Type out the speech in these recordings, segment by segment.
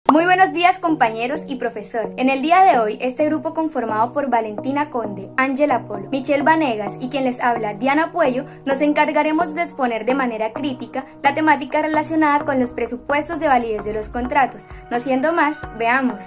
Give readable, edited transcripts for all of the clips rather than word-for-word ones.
Muy buenos días, compañeros y profesor. En el día de hoy, este grupo conformado por Valentina Conde, Ángela Polo, Michelle Vanegas y quien les habla, Diana Puello, nos encargaremos de exponer de manera crítica la temática relacionada con los presupuestos de validez de los contratos. No siendo más, veamos.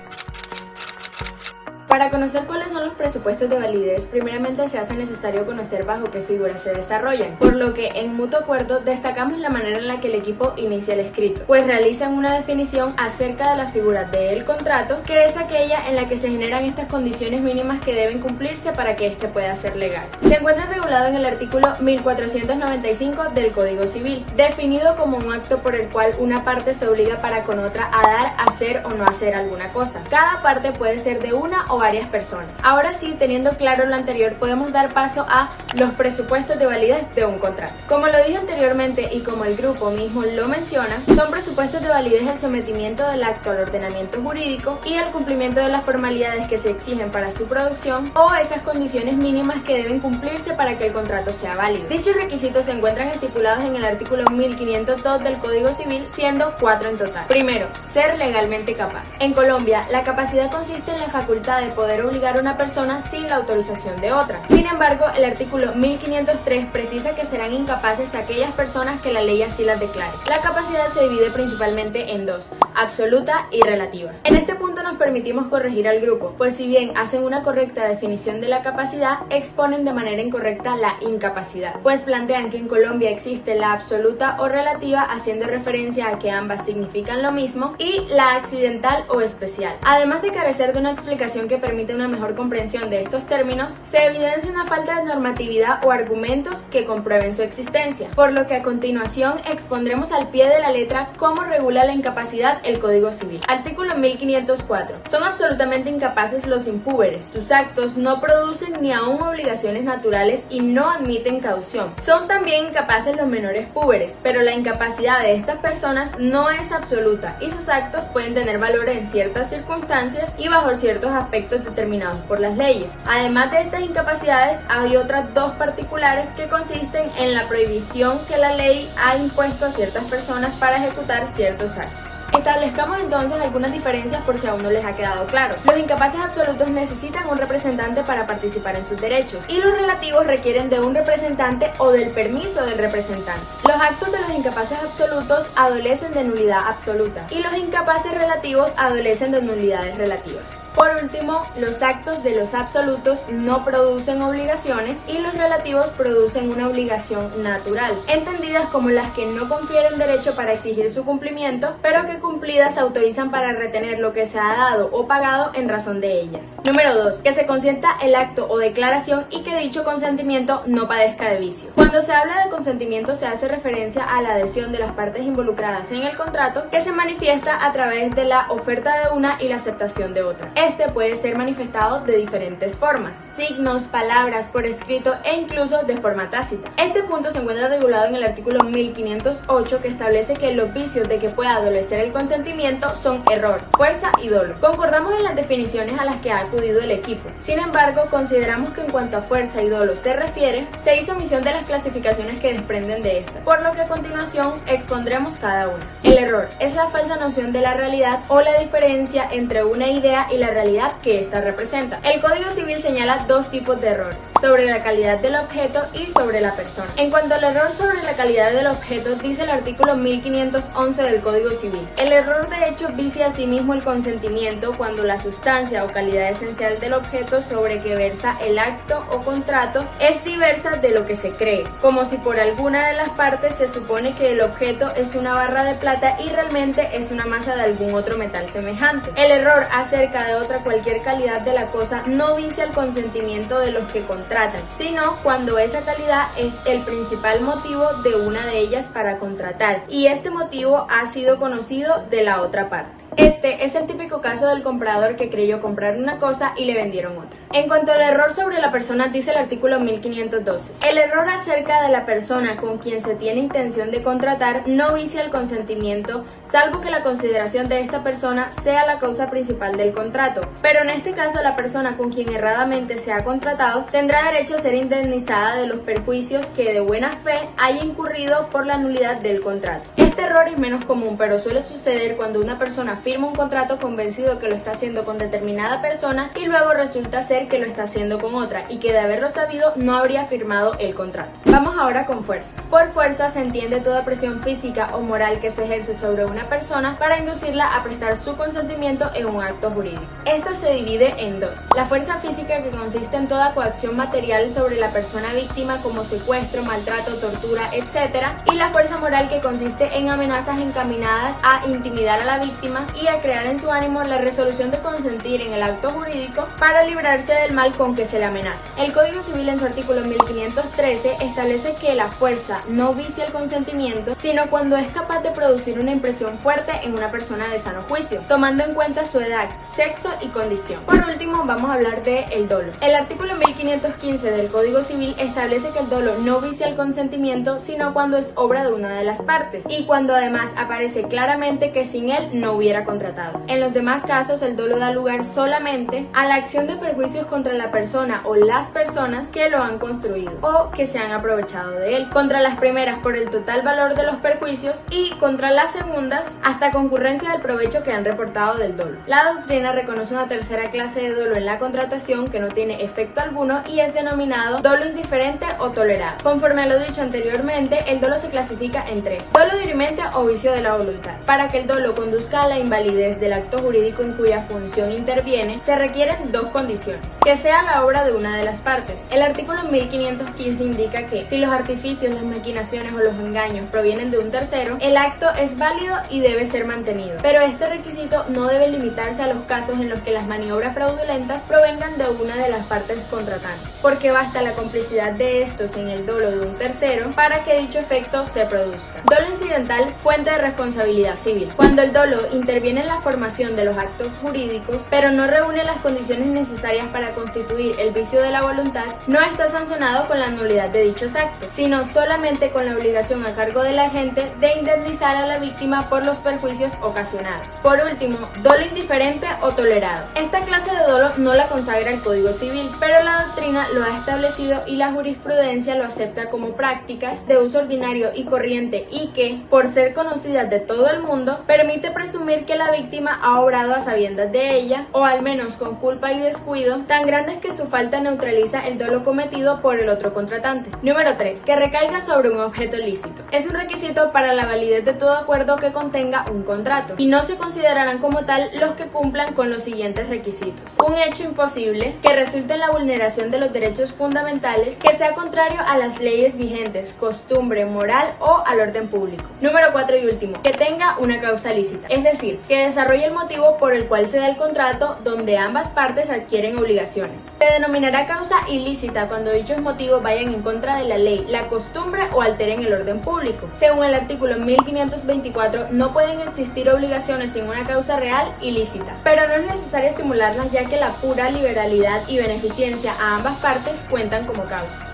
Para conocer cuáles son los presupuestos de validez, primeramente se hace necesario conocer bajo qué figuras se desarrollan, por lo que en mutuo acuerdo destacamos la manera en la que el equipo inicia el escrito, pues realizan una definición acerca de la figura del contrato, que es aquella en la que se generan estas condiciones mínimas que deben cumplirse para que éste pueda ser legal. Se encuentra regulado en el artículo 1495 del Código Civil, definido como un acto por el cual una parte se obliga para con otra a dar, hacer o no hacer alguna cosa. Cada parte puede ser de una o varias personas. Ahora sí, teniendo claro lo anterior, podemos dar paso a los presupuestos de validez de un contrato. Como lo dije anteriormente y como el grupo mismo lo menciona, son presupuestos de validez el sometimiento del acto al ordenamiento jurídico y el cumplimiento de las formalidades que se exigen para su producción o esas condiciones mínimas que deben cumplirse para que el contrato sea válido. Dichos requisitos se encuentran estipulados en el artículo 1502 del Código Civil, siendo 4 en total. Primero, ser legalmente capaz. En Colombia, la capacidad consiste en la facultad de poder obligar a una persona sin la autorización de otra. Sin embargo, el artículo 1503 precisa que serán incapaces aquellas personas que la ley así las declare. La capacidad se divide principalmente en dos: absoluta y relativa. En este punto nos permitimos corregir al grupo, pues si bien hacen una correcta definición de la capacidad, exponen de manera incorrecta la incapacidad, pues plantean que en Colombia existe la absoluta o relativa, haciendo referencia a que ambas significan lo mismo, y la accidental o especial. Además de carecer de una explicación que permite una mejor comprensión de estos términos, se evidencia una falta de normatividad o argumentos que comprueben su existencia, por lo que a continuación expondremos al pie de la letra cómo regula la incapacidad el Código Civil. Artículo 1504. Son absolutamente incapaces los impúberes. Sus actos no producen ni aún obligaciones naturales y no admiten caución. Son también incapaces los menores púberes, pero la incapacidad de estas personas no es absoluta y sus actos pueden tener valor en ciertas circunstancias y bajo ciertos aspectos determinados por las leyes. Además de estas incapacidades, hay otras dos particulares que consisten en la prohibición que la ley ha impuesto a ciertas personas para ejecutar ciertos actos. Establezcamos entonces algunas diferencias por si aún no les ha quedado claro. Los incapaces absolutos necesitan un representante para participar en sus derechos y los relativos requieren de un representante o del permiso del representante. Los actos de los incapaces absolutos adolecen de nulidad absoluta y los incapaces relativos adolecen de nulidades relativas. Por último, los actos de los absolutos no producen obligaciones y los relativos producen una obligación natural, entendidas como las que no confieren derecho para exigir su cumplimiento, pero que cumplidas se autorizan para retener lo que se ha dado o pagado en razón de ellas. Número 2. Que se consienta el acto o declaración y que dicho consentimiento no padezca de vicio. Cuando se habla de consentimiento se hace referencia a la adhesión de las partes involucradas en el contrato, que se manifiesta a través de la oferta de una y la aceptación de otra. Este puede ser manifestado de diferentes formas: signos, palabras, por escrito e incluso de forma tácita. Este punto se encuentra regulado en el artículo 1508, que establece que los vicios de que pueda adolecer el consentimiento son error, fuerza y dolo. Concordamos en las definiciones a las que ha acudido el equipo. Sin embargo, consideramos que en cuanto a fuerza y dolo se refiere, se hizo omisión de las clasificaciones que desprenden de esta, por lo que a continuación expondremos cada una. El error es la falsa noción de la realidad o la diferencia entre una idea y la realidad que ésta representa. El Código Civil señala dos tipos de errores: sobre la calidad del objeto y sobre la persona. En cuanto al error sobre la calidad del objeto, dice el artículo 1511 del Código Civil: el error de hecho vicia a sí mismo el consentimiento cuando la sustancia o calidad esencial del objeto sobre que versa el acto o contrato es diversa de lo que se cree, como si por alguna de las partes se supone que el objeto es una barra de plata y realmente es una masa de algún otro metal semejante. El error acerca de otra cualquier calidad de la cosa no vicia el consentimiento de los que contratan, sino cuando esa calidad es el principal motivo de una de ellas para contratar y este motivo ha sido conocido de la otra parte. Este es el típico caso del comprador que creyó comprar una cosa y le vendieron otra. En cuanto al error sobre la persona, dice el artículo 1512: el error acerca de la persona con quien se tiene intención de contratar no vicia el consentimiento, salvo que la consideración de esta persona sea la causa principal del contrato. Pero en este caso, la persona con quien erradamente se ha contratado tendrá derecho a ser indemnizada de los perjuicios que de buena fe haya incurrido por la nulidad del contrato. Este error es menos común, pero suele suceder cuando una persona firma un contrato convencido que lo está haciendo con determinada persona y luego resulta ser que lo está haciendo con otra y que de haberlo sabido no habría firmado el contrato. Vamos ahora con fuerza. Por fuerza se entiende toda presión física o moral que se ejerce sobre una persona para inducirla a prestar su consentimiento en un acto jurídico. Esta se divide en dos: la fuerza física, que consiste en toda coacción material sobre la persona víctima como secuestro, maltrato, tortura, etc. y la fuerza moral, que consiste en amenazas encaminadas a intimidar a la víctima y a crear en su ánimo la resolución de consentir en el acto jurídico para librarse del mal con que se le amenaza. El Código Civil, en su artículo 1513, establece que la fuerza no vicia el consentimiento, sino cuando es capaz de producir una impresión fuerte en una persona de sano juicio, tomando en cuenta su edad, sexo y condición. Por último, vamos a hablar de el dolo. El artículo 1515 del Código Civil establece que el dolo no vicia el consentimiento, sino cuando es obra de una de las partes y cuando además aparece claramente que sin él no hubiera contratado. En los demás casos, el dolo da lugar solamente a la acción de perjuicios contra la persona o las personas que lo han construido o que se han aprovechado de él. Contra las primeras por el total valor de los perjuicios y contra las segundas hasta concurrencia del provecho que han reportado del dolo. La doctrina reconoce una tercera clase de dolo en la contratación que no tiene efecto alguno y es denominado dolo indiferente o tolerado. Conforme a lo dicho anteriormente, el dolo se clasifica en tres: dolo dirimente o vicio de la voluntad. Para que el dolo conduzca a la invalidez del acto jurídico en cuya función interviene, se requieren dos condiciones: que sea la obra de una de las partes. El artículo 1515 indica que si los artificios, las maquinaciones o los engaños provienen de un tercero, el acto es válido y debe ser mantenido. Pero este requisito no debe limitarse a los casos en los que las maniobras fraudulentas provengan de una de las partes contratantes, porque basta la complicidad de estos en el dolo de un tercero para que dicho efecto se produzca. Dolo incidental, fuente de responsabilidad civil. Cuando el dolo interviene en la formación de los actos jurídicos, pero no reúne las condiciones necesarias para constituir el vicio de la voluntad, no está sancionado con la nulidad de dichos actos, sino solamente con la obligación a cargo del agente de indemnizar a la víctima por los perjuicios ocasionados. Por último, dolo indiferente o tolerado. Esta clase de dolo no la consagra el Código Civil, pero la doctrina lo ha establecido y la jurisprudencia lo acepta como prácticas de uso ordinario y corriente y que, por ser conocidas de todo el mundo, permite presumir que la víctima ha obrado a sabiendas de ella, o al menos con culpa y descuido, tan grandes que su falta neutraliza el dolo cometido por el otro contratante. Número 3. Que recaiga sobre un objeto lícito. Es un requisito para la validez de todo acuerdo que contenga un contrato, y no se considerarán como tal los que cumplan con los siguientes requisitos: un hecho imposible, que resulte en la vulneración de los derechos fundamentales, que sea contrario a las leyes vigentes, costumbre, moral o al orden público. Número 4 y último, que tenga una causa lícita, es decir, que desarrolle el motivo por el cual se da el contrato donde ambas partes adquieren obligaciones. Se denominará causa ilícita cuando dichos motivos vayan en contra de la ley, la costumbre o alteren el orden público. Según el artículo 1524, no pueden existir obligaciones sin una causa real ilícita, pero no es necesario estimularlas, ya que la pura liberalidad y beneficencia a ambas partes cuentan como causa.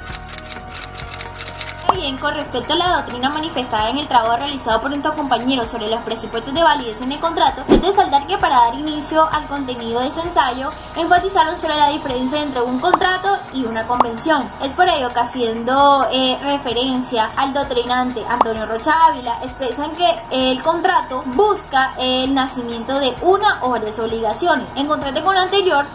Bien, con respecto a la doctrina manifestada en el trabajo realizado por nuestro compañero sobre los presupuestos de validez en el contrato, es de saltar que para dar inicio al contenido de su ensayo, enfatizaron sobre la diferencia entre un contrato y una convención. Es por ello que, haciendo referencia al doctrinante Antonio Rocha Ávila, expresan que el contrato busca el nacimiento de una o varias obligaciones. En contraste con lo anterior,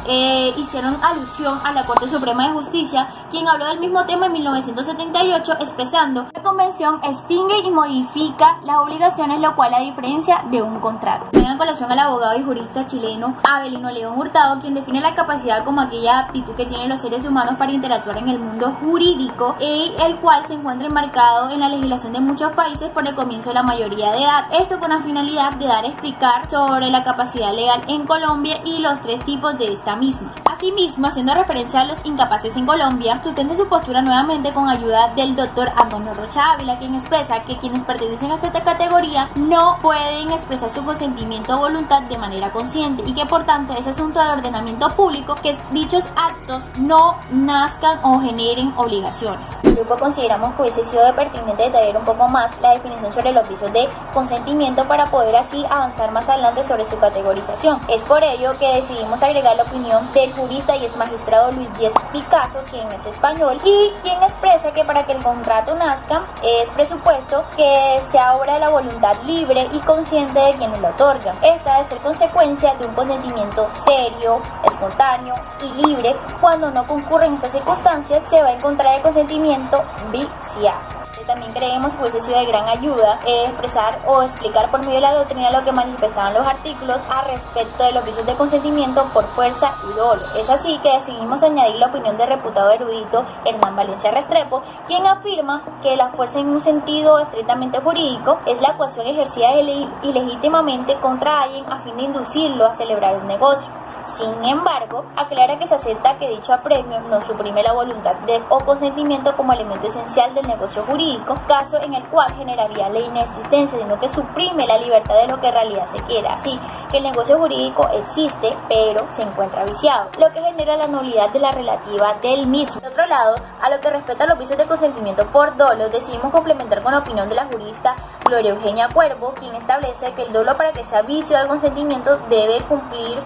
hicieron alusión a la Corte Suprema de Justicia, quien habló del mismo tema en 1978, expresando: la convención extingue y modifica las obligaciones, lo cual a diferencia de un contrato. En colación al abogado y jurista chileno Avelino León Hurtado, quien define la capacidad como aquella aptitud que tienen los seres humanos para interactuar en el mundo jurídico, y el cual se encuentra enmarcado en la legislación de muchos países por el comienzo de la mayoría de edad. Esto con la finalidad de dar a explicar sobre la capacidad legal en Colombia y los tres tipos de esta misma. Asimismo, haciendo referencia a los incapaces en Colombia, sustenta su postura nuevamente con ayuda del doctor Antonio Rocha Ávila, quien expresa que quienes pertenecen a esta categoría no pueden expresar su consentimiento o voluntad de manera consciente, y que por tanto es asunto de ordenamiento público que dichos actos no nazcan o generen obligaciones. El grupo consideramos que hubiese sido pertinente detallar un poco más la definición sobre los vicios de consentimiento para poder así avanzar más adelante sobre su categorización. Es por ello que decidimos agregar la opinión del jurista y ex magistrado Luis Díaz Picasso, quien es español y quien expresa que para que el contrato contrato nazca es presupuesto que sea obra de la voluntad libre y consciente de quienes lo otorgan. Esta debe ser consecuencia de un consentimiento serio, espontáneo y libre. Cuando no concurren estas circunstancias, se va a encontrar el consentimiento viciado. También creemos que hubiese sido de gran ayuda expresar o explicar por medio de la doctrina lo que manifestaban los artículos a respecto de los vicios de consentimiento por fuerza y dolo. Es así que decidimos añadir la opinión del reputado erudito Hernán Valencia Restrepo, quien afirma que la fuerza en un sentido estrictamente jurídico es la coacción ejercida ilegítimamente contra alguien a fin de inducirlo a celebrar un negocio. Sin embargo, aclara que se acepta que dicho apremio no suprime la voluntad o consentimiento como elemento esencial del negocio jurídico, caso en el cual generaría la inexistencia, sino que suprime la libertad de lo que en realidad se quiera. Así que el negocio jurídico existe, pero se encuentra viciado, lo que genera la nulidad de la relativa del mismo. De otro lado, a lo que respecta a los vicios de consentimiento por dolo, decidimos complementar con la opinión de la jurista Gloria Eugenia Cuervo, quien establece que el dolo, para que sea vicio del consentimiento, debe cumplir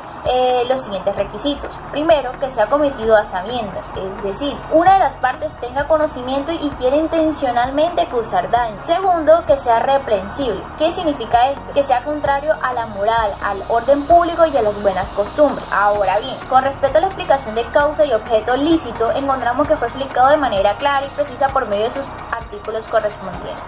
los siguientes requisitos. Primero, que sea cometido a sabiendas, es decir, una de las partes tenga conocimiento y quiera intencionalmente causar daño. Segundo, que sea reprensible. ¿Qué significa esto? Que sea contrario a la moral, al orden público y a las buenas costumbres. Ahora bien, con respecto a la explicación de causa y objeto lícito, encontramos que fue explicado de manera clara y precisa por medio de sus artículos correspondientes.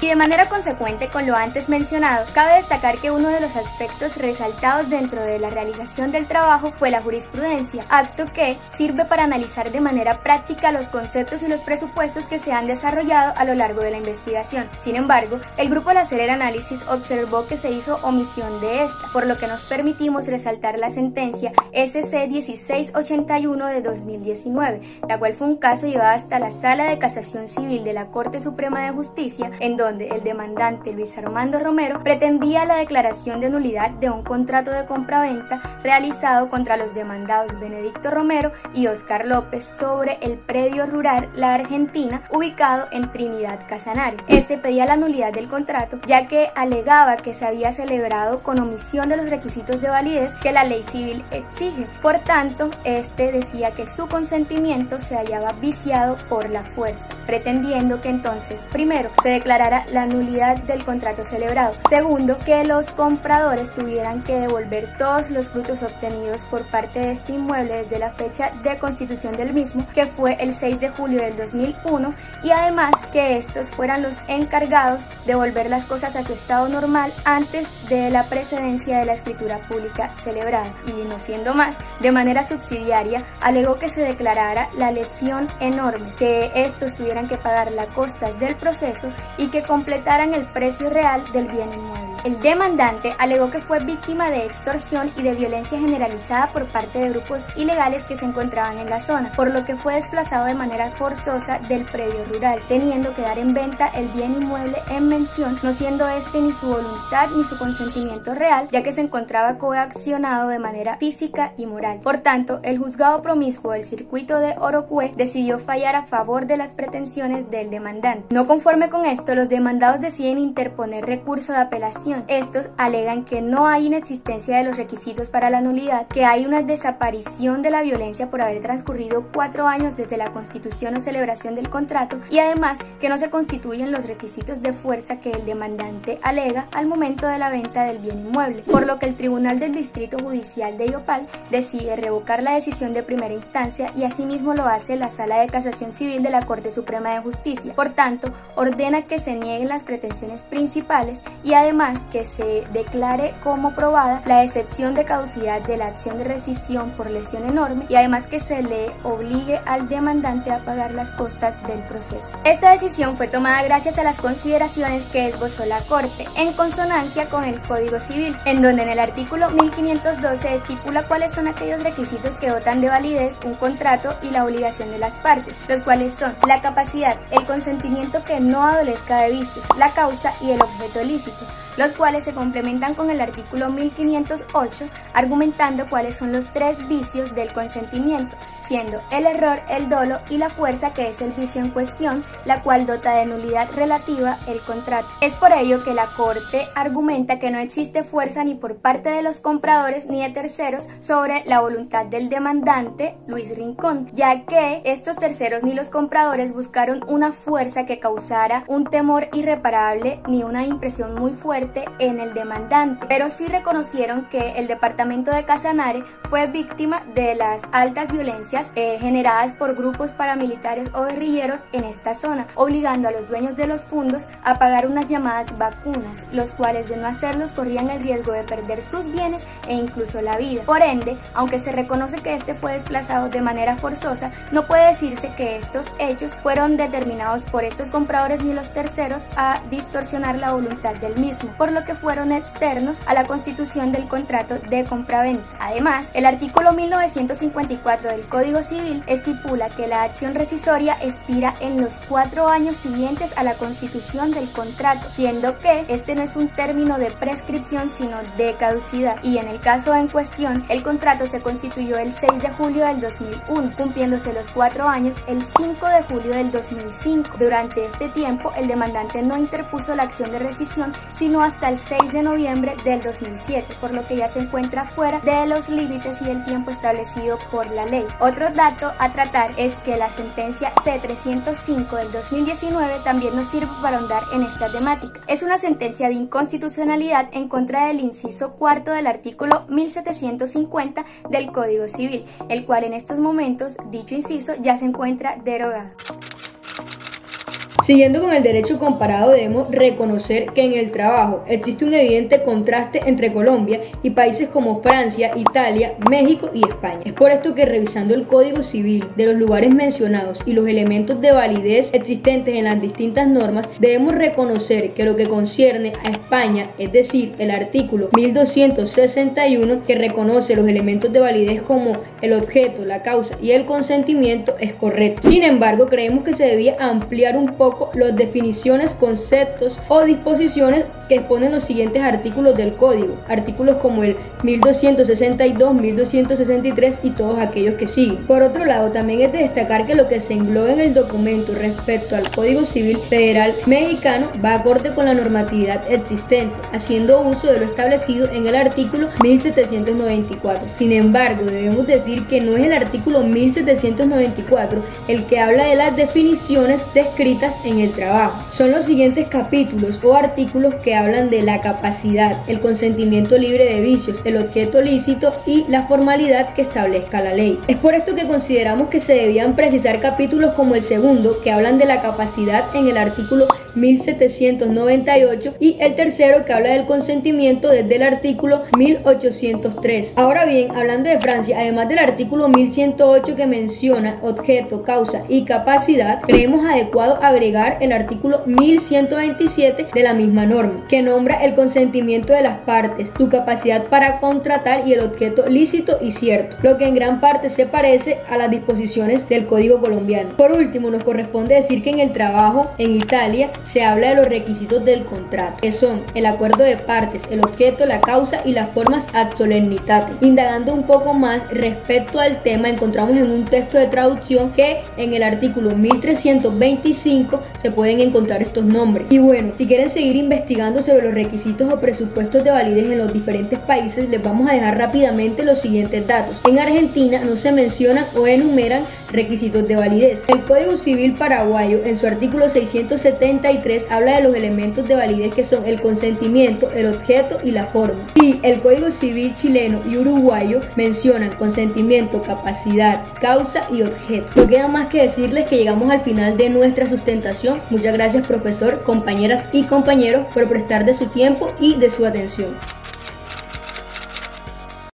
Y de manera consecuente con lo antes mencionado, cabe destacar que uno de los aspectos resaltados dentro de la realización del trabajo fue la jurisprudencia, acto que sirve para analizar de manera práctica los conceptos y los presupuestos que se han desarrollado a lo largo de la investigación. Sin embargo, el grupo al hacer el análisis observó que se hizo omisión de esta, por lo que nos permitimos resaltar la sentencia SC 1681 de 2019, la cual fue un caso llevado hasta la Sala de Casación Civil de la Corte Suprema de Justicia, en donde el demandante Luis Armando Romero pretendía la declaración de nulidad de un contrato de compraventa realizado contra los demandados Benedicto Romero y Oscar López sobre el predio rural La Argentina, ubicado en Trinidad Casanare. Este pedía la nulidad del contrato, ya que alegaba que se había celebrado con omisión de los requisitos de validez que la ley civil exige. Por tanto, este decía que su consentimiento se hallaba viciado por la fuerza, pretendiendo que entonces, primero, se declarara la nulidad del contrato celebrado. Segundo, que los compradores tuvieran que devolver todos los frutos obtenidos por parte de este inmueble desde la fecha de constitución del mismo, que fue el 6 de julio del 2001, y además que estos fueran los encargados de volver las cosas a su estado normal antes de la precedencia de la escritura pública celebrada. Y no siendo más, de manera subsidiaria, alegó que se declarara la lesión enorme, que estos tuvieran que pagar las costas del proceso y que completaran el precio real del bien inmueble. El demandante alegó que fue víctima de extorsión y de violencia generalizada por parte de grupos ilegales que se encontraban en la zona, por lo que fue desplazado de manera forzosa del predio rural, teniendo que dar en venta el bien inmueble en mención, no siendo este ni su voluntad ni su consentimiento real, ya que se encontraba coaccionado de manera física y moral. Por tanto, el juzgado promiscuo del circuito de Orocue decidió fallar a favor de las pretensiones del demandante. No conforme con esto, los demandados deciden interponer recurso de apelación. Estos alegan que no hay inexistencia de los requisitos para la nulidad, que hay una desaparición de la violencia por haber transcurrido 4 años desde la constitución o celebración del contrato, y además que no se constituyen los requisitos de fuerza que el demandante alega al momento de la venta del bien inmueble, por lo que el Tribunal del Distrito Judicial de Yopal decide revocar la decisión de primera instancia, y asimismo lo hace la Sala de Casación Civil de la Corte Suprema de Justicia. Por tanto, ordena que se nieguen las pretensiones principales y además que se declare como probada la excepción de caducidad de la acción de rescisión por lesión enorme, y además que se le obligue al demandante a pagar las costas del proceso. Esta decisión fue tomada gracias a las consideraciones que esbozó la Corte, en consonancia con el Código Civil, en donde en el artículo 1512 estipula cuáles son aquellos requisitos que dotan de validez un contrato y la obligación de las partes, los cuales son la capacidad, el consentimiento que no adolezca de vicios, la causa y el objeto lícitos, los los cuales se complementan con el artículo 1508, argumentando cuáles son los 3 vicios del consentimiento, siendo el error, el dolo y la fuerza, que es el vicio en cuestión, la cual dota de nulidad relativa el contrato. Es por ello que la Corte argumenta que no existe fuerza ni por parte de los compradores ni de terceros sobre la voluntad del demandante, Luis Rincón, ya que estos terceros ni los compradores buscaron una fuerza que causara un temor irreparable ni una impresión muy fuerte en el demandante, pero sí reconocieron que el departamento de Casanare fue víctima de las altas violencias generadas por grupos paramilitares o guerrilleros en esta zona, obligando a los dueños de los fundos a pagar unas llamadas vacunas, los cuales de no hacerlos corrían el riesgo de perder sus bienes e incluso la vida. Por ende, aunque se reconoce que este fue desplazado de manera forzosa, no puede decirse que estos hechos fueron determinados por estos compradores ni los terceros a distorsionar la voluntad del mismo, por lo que fueron externos a la constitución del contrato de compraventa. Además, el artículo 1954 del Código Civil estipula que la acción rescisoria expira en los 4 años siguientes a la constitución del contrato, siendo que este no es un término de prescripción sino de caducidad, y en el caso en cuestión, el contrato se constituyó el 6 de julio del 2001, cumpliéndose los 4 años el 5 de julio del 2005. Durante este tiempo, el demandante no interpuso la acción de rescisión sino hasta el 6 de noviembre del 2007, por lo que ya se encuentra fuera de los límites y el tiempo establecido por la ley. Otro dato a tratar es que la sentencia C-305 del 2019 también nos sirve para ahondar en esta temática. Es una sentencia de inconstitucionalidad en contra del inciso 4 del artículo 1750 del Código Civil, el cual en estos momentos, dicho inciso, ya se encuentra derogado. Siguiendo con el derecho comparado, debemos reconocer que en el trabajo existe un evidente contraste entre Colombia y países como Francia, Italia, México y España. Es por esto que, revisando el Código Civil de los lugares mencionados y los elementos de validez existentes en las distintas normas, debemos reconocer que lo que concierne a España, es decir, el artículo 1261, que reconoce los elementos de validez como el objeto, la causa y el consentimiento, es correcto. Sin embargo, creemos que se debía ampliar un poco las definiciones, conceptos o disposiciones que exponen los siguientes artículos del Código, artículos como el 1262, 1263 y todos aquellos que siguen. Por otro lado, también es de destacar que lo que se engloba en el documento respecto al Código Civil Federal Mexicano va acorde con la normatividad existente, haciendo uso de lo establecido en el artículo 1794. Sin embargo, debemos decir que no es el artículo 1794 el que habla de las definiciones descritas en el trabajo. Son los siguientes capítulos o artículos que hablan de la capacidad, el consentimiento libre de vicios, el objeto lícito y la formalidad que establezca la ley. Es por esto que consideramos que se debían precisar capítulos como el segundo, que hablan de la capacidad en el artículo 1798, y el tercero, que habla del consentimiento desde el artículo 1803. Ahora bien, hablando de Francia, además del artículo 1108 que menciona objeto, causa y capacidad, creemos adecuado agregar el artículo 1127 de la misma norma, que nombra el consentimiento de las partes, su capacidad para contratar y el objeto lícito y cierto, lo que en gran parte se parece a las disposiciones del Código colombiano. Por último, nos corresponde decir que en el trabajo en Italia se habla de los requisitos del contrato, que son el acuerdo de partes, el objeto, la causa y las formas ad solemnitate. Indagando un poco más respecto al tema, encontramos en un texto de traducción que en el artículo 1325 se pueden encontrar estos nombres. Y bueno, si quieren seguir investigando sobre los requisitos o presupuestos de validez en los diferentes países, les vamos a dejar rápidamente los siguientes datos. En Argentina no se mencionan o enumeran requisitos de validez. El Código Civil paraguayo, en su artículo 673, habla de los elementos de validez, que son el consentimiento, el objeto y la forma. Y el Código Civil chileno y uruguayo mencionan consentimiento, capacidad, causa y objeto. No queda más que decirles que llegamos al final de nuestra sustentación. Muchas gracias, profesor, compañeras y compañeros, por prestar de su tiempo y de su atención.